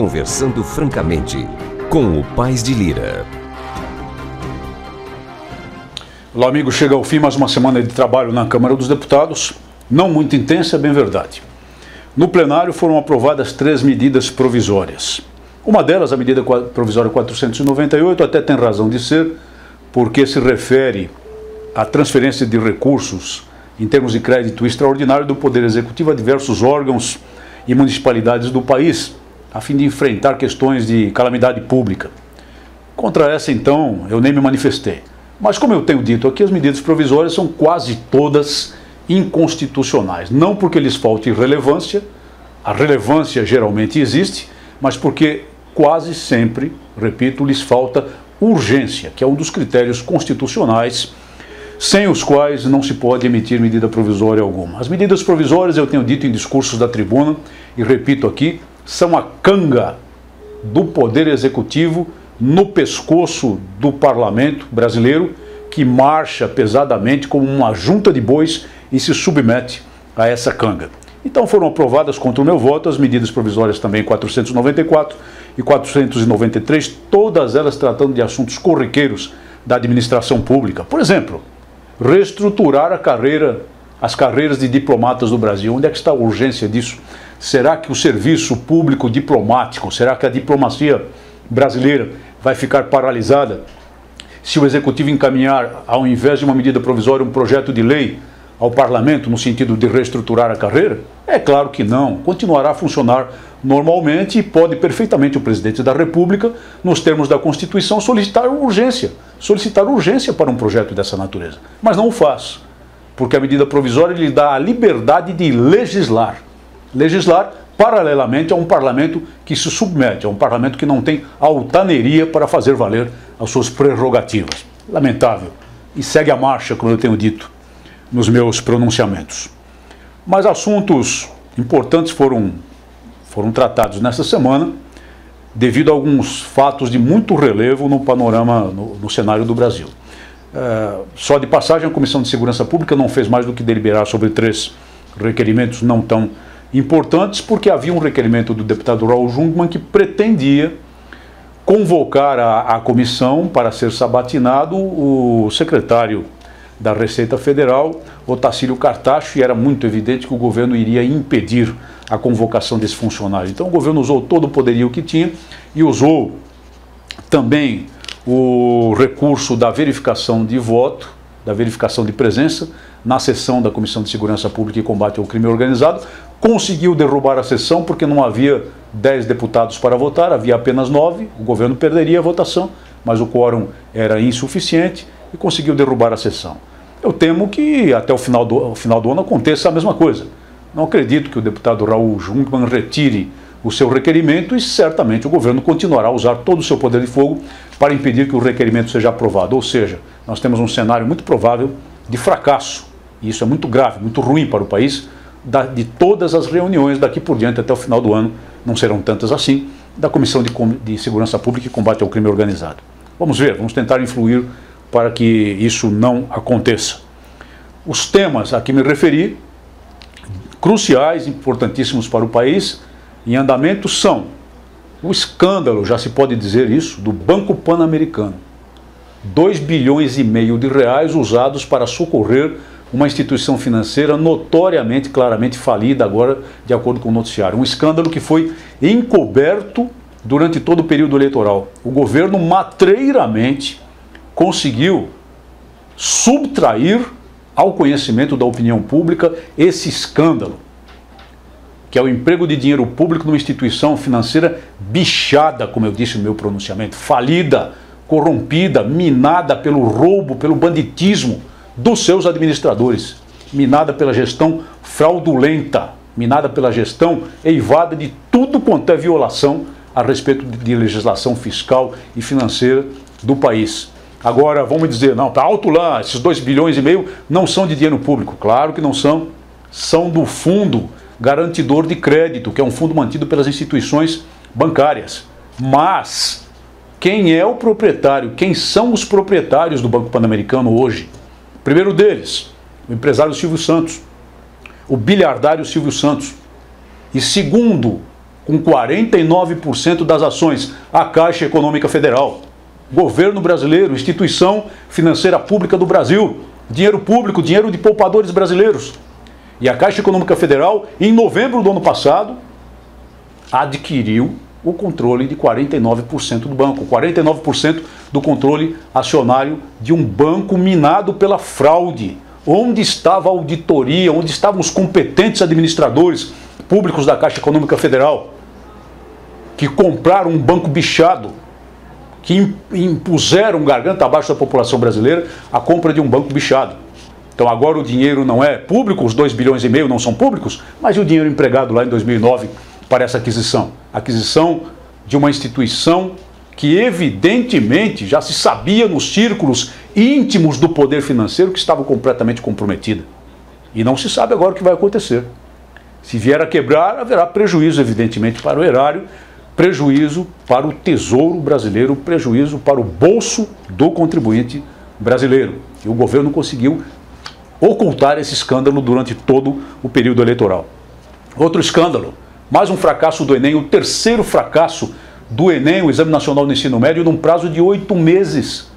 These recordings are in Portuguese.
Conversando Francamente, com o Paes de Lira. Olá, amigo. Chega ao fim mais uma semana de trabalho na Câmara dos Deputados. Não muito intensa, é bem verdade. No plenário foram aprovadas 3 medidas provisórias. Uma delas, a medida provisória 498, até tem razão de ser, porque se refere à transferência de recursos em termos de crédito extraordinário do Poder Executivo a diversos órgãos e municipalidades do país, a fim de enfrentar questões de calamidade pública. Contra essa, então, eu nem me manifestei. Mas, como eu tenho dito aqui, as medidas provisórias são quase todas inconstitucionais. Não porque lhes falte relevância, a relevância geralmente existe, mas porque quase sempre, repito, lhes falta urgência, que é um dos critérios constitucionais sem os quais não se pode emitir medida provisória alguma. As medidas provisórias, eu tenho dito em discursos da tribuna, e repito aqui, são a canga do Poder Executivo no pescoço do Parlamento brasileiro, que marcha pesadamente como uma junta de bois e se submete a essa canga. Então foram aprovadas contra o meu voto as medidas provisórias também 494 e 493, todas elas tratando de assuntos corriqueiros da administração pública. Por exemplo, reestruturar as carreiras de diplomatas do Brasil. Onde é que está a urgência disso? Será que o serviço público diplomático, será que a diplomacia brasileira vai ficar paralisada se o Executivo encaminhar, ao invés de uma medida provisória, um projeto de lei ao Parlamento no sentido de reestruturar a carreira? É claro que não. Continuará a funcionar normalmente e pode perfeitamente o Presidente da República, nos termos da Constituição, solicitar urgência para um projeto dessa natureza. Mas não o faz, porque a medida provisória lhe dá a liberdade de legislar. Legislar paralelamente a um parlamento que se submete, a um parlamento que não tem altaneria para fazer valer as suas prerrogativas. Lamentável. E segue a marcha, como eu tenho dito nos meus pronunciamentos. Mas assuntos importantes foram tratados nessa semana, devido a alguns fatos de muito relevo no panorama, no cenário do Brasil. Só de passagem, a Comissão de Segurança Pública não fez mais do que deliberar sobre 3 requerimentos não tão importantes, porque havia um requerimento do deputado Raul Jungmann que pretendia convocar a comissão para ser sabatinado o secretário da Receita Federal, Otacílio Cartacho, e era muito evidente que o governo iria impedir a convocação desse funcionário. Então o governo usou todo o poderio que tinha e usou também o recurso da verificação de voto, da verificação de presença na sessão da Comissão de Segurança Pública e Combate ao Crime Organizado. Conseguiu derrubar a sessão porque não havia 10 deputados para votar, havia apenas 9, o governo perderia a votação, mas o quórum era insuficiente e conseguiu derrubar a sessão. Eu temo que até o final do ano aconteça a mesma coisa. Não acredito que o deputado Raul Jungmann retire o seu requerimento e certamente o governo continuará a usar todo o seu poder de fogo para impedir que o requerimento seja aprovado. Ou seja, nós temos um cenário muito provável de fracasso, e isso é muito grave, muito ruim para o país, de todas as reuniões daqui por diante até o final do ano, não serão tantas assim, da Comissão de Segurança Pública e Combate ao Crime Organizado. Vamos ver, vamos tentar influir para que isso não aconteça. Os temas a que me referi, cruciais, importantíssimos para o país, em andamento, são o escândalo, já se pode dizer isso, do Banco Pan-Americano. 2,5 bilhões de reais usados para socorrer uma instituição financeira notoriamente, claramente falida agora, de acordo com o noticiário. Um escândalo que foi encoberto durante todo o período eleitoral. O governo matreiramente conseguiu subtrair ao conhecimento da opinião pública esse escândalo, que é o emprego de dinheiro público numa instituição financeira bichada, como eu disse no meu pronunciamento, falida, corrompida, minada pelo roubo, pelo banditismo dos seus administradores, minada pela gestão fraudulenta, minada pela gestão eivada de tudo quanto é violação a respeito de legislação fiscal e financeira do país. Agora, vamos dizer, não, está alto lá, esses 2,5 bilhões não são de dinheiro público. Claro que não são, são do Fundo Garantidor de Crédito, que é um fundo mantido pelas instituições bancárias. Mas quem é o proprietário, quem são os proprietários do Banco Pan-Americano hoje? Primeiro deles, o empresário Silvio Santos, o bilhardário Silvio Santos. E segundo, com 49% das ações, a Caixa Econômica Federal. Governo brasileiro, instituição financeira pública do Brasil, dinheiro público, dinheiro de poupadores brasileiros. E a Caixa Econômica Federal, em novembro do ano passado, adquiriu o controle de 49% do banco, 49% do controle acionário de um banco minado pela fraude. Onde estava a auditoria, onde estavam os competentes administradores públicos da Caixa Econômica Federal, que compraram um banco bichado, que impuseram garganta abaixo da população brasileira a compra de um banco bichado. Então agora o dinheiro não é público, os 2,5 bilhões não são públicos, mas e o dinheiro empregado lá em 2009 para essa aquisição? Aquisição de uma instituição que evidentemente já se sabia nos círculos íntimos do poder financeiro que estava completamente comprometida. E não se sabe agora o que vai acontecer. Se vier a quebrar, haverá prejuízo evidentemente para o erário, prejuízo para o Tesouro brasileiro, prejuízo para o bolso do contribuinte brasileiro. E o governo conseguiu ocultar esse escândalo durante todo o período eleitoral. Outro escândalo, mais um fracasso do Enem, o terceiro fracasso do Enem, o Exame Nacional do Ensino Médio, num prazo de 8 meses,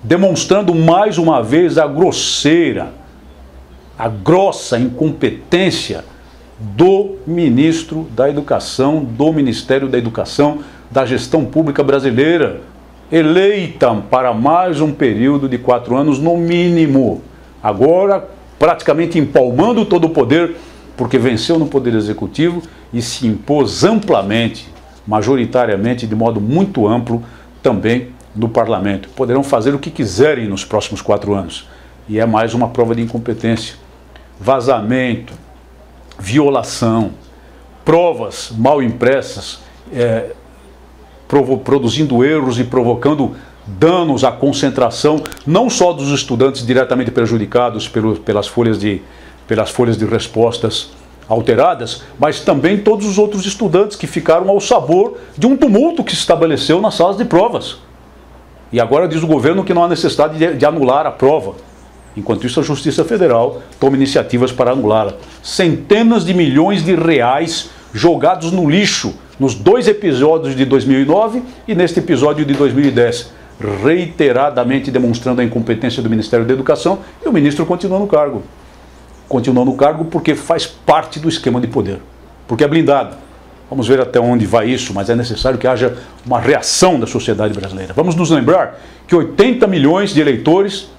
demonstrando mais uma vez a grosseira, a grossa incompetência do ministro da Educação, do Ministério da Educação, da gestão pública brasileira, eleita para mais um período de 4 anos no mínimo. Agora praticamente empalmando todo o poder, porque venceu no Poder Executivo e se impôs amplamente, majoritariamente, de modo muito amplo, também no Parlamento. Poderão fazer o que quiserem nos próximos 4 anos. E é mais uma prova de incompetência. Vazamento, violação, provas mal impressas, produzindo erros e provocando danos à concentração, não só dos estudantes diretamente prejudicados pelas folhas de respostas alteradas, mas também todos os outros estudantes que ficaram ao sabor de um tumulto que se estabeleceu nas salas de provas. E agora diz o governo que não há necessidade de anular a prova. Enquanto isso, a Justiça Federal toma iniciativas para anulá-la. Centenas de milhões de reais jogados no lixo nos 2 episódios de 2009 e neste episódio de 2010, reiteradamente demonstrando a incompetência do Ministério da Educação, e o ministro continua no cargo. Continua no cargo porque faz parte do esquema de poder, porque é blindado. Vamos ver até onde vai isso, mas é necessário que haja uma reação da sociedade brasileira. Vamos nos lembrar que 80 milhões de eleitores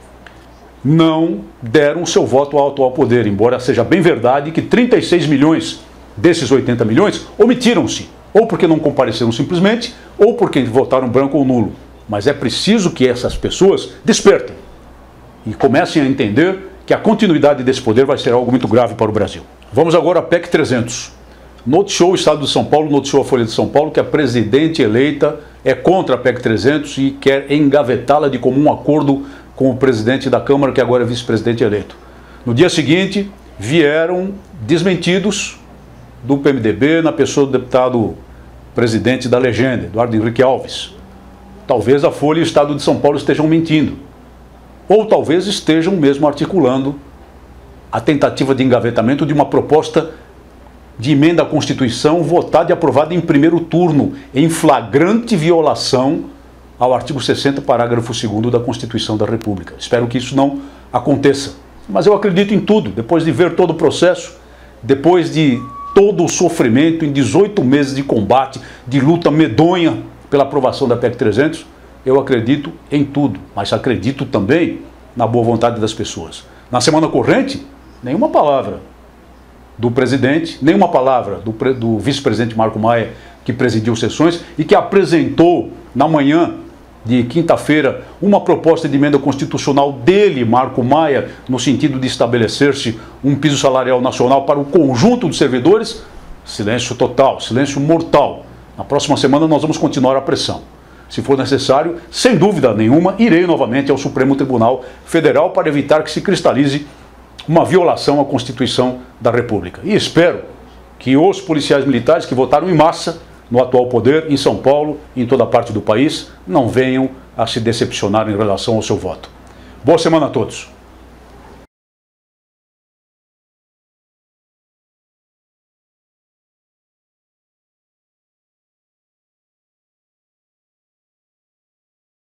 não deram seu voto ao atual poder, embora seja bem verdade que 36 milhões desses 80 milhões omitiram-se, ou porque não compareceram simplesmente, ou porque votaram branco ou nulo. Mas é preciso que essas pessoas despertem e comecem a entender que a continuidade desse poder vai ser algo muito grave para o Brasil. Vamos agora à PEC 300. Noticiou o Estado de São Paulo, noticiou a Folha de São Paulo que a presidente eleita é contra a PEC 300 e quer engavetá-la de comum acordo com o presidente da Câmara, que agora é vice-presidente eleito. No dia seguinte, vieram desmentidos do PMDB na pessoa do deputado presidente da legenda, Eduardo Henrique Alves. Talvez a Folha e o Estado de São Paulo estejam mentindo. Ou talvez estejam mesmo articulando a tentativa de engavetamento de uma proposta de emenda à Constituição votada e aprovada em primeiro turno, em flagrante violação ao artigo 60, parágrafo 2º da Constituição da República. Espero que isso não aconteça. Mas eu acredito em tudo. Depois de ver todo o processo, depois de todo o sofrimento, em 18 meses de combate, de luta medonha pela aprovação da PEC 300, eu acredito em tudo, mas acredito também na boa vontade das pessoas. Na semana corrente, nenhuma palavra do presidente, nenhuma palavra do vice-presidente Marco Maia, que presidiu sessões e que apresentou na manhã de quinta-feira uma proposta de emenda constitucional dele, Marco Maia, no sentido de estabelecer-se um piso salarial nacional para o conjunto dos servidores. Silêncio total, silêncio mortal. Na próxima semana nós vamos continuar a pressão. Se for necessário, sem dúvida nenhuma, irei novamente ao Supremo Tribunal Federal para evitar que se cristalize uma violação à Constituição da República. E espero que os policiais militares que votaram em massa no atual poder, em São Paulo e em toda parte do país, não venham a se decepcionar em relação ao seu voto. Boa semana a todos.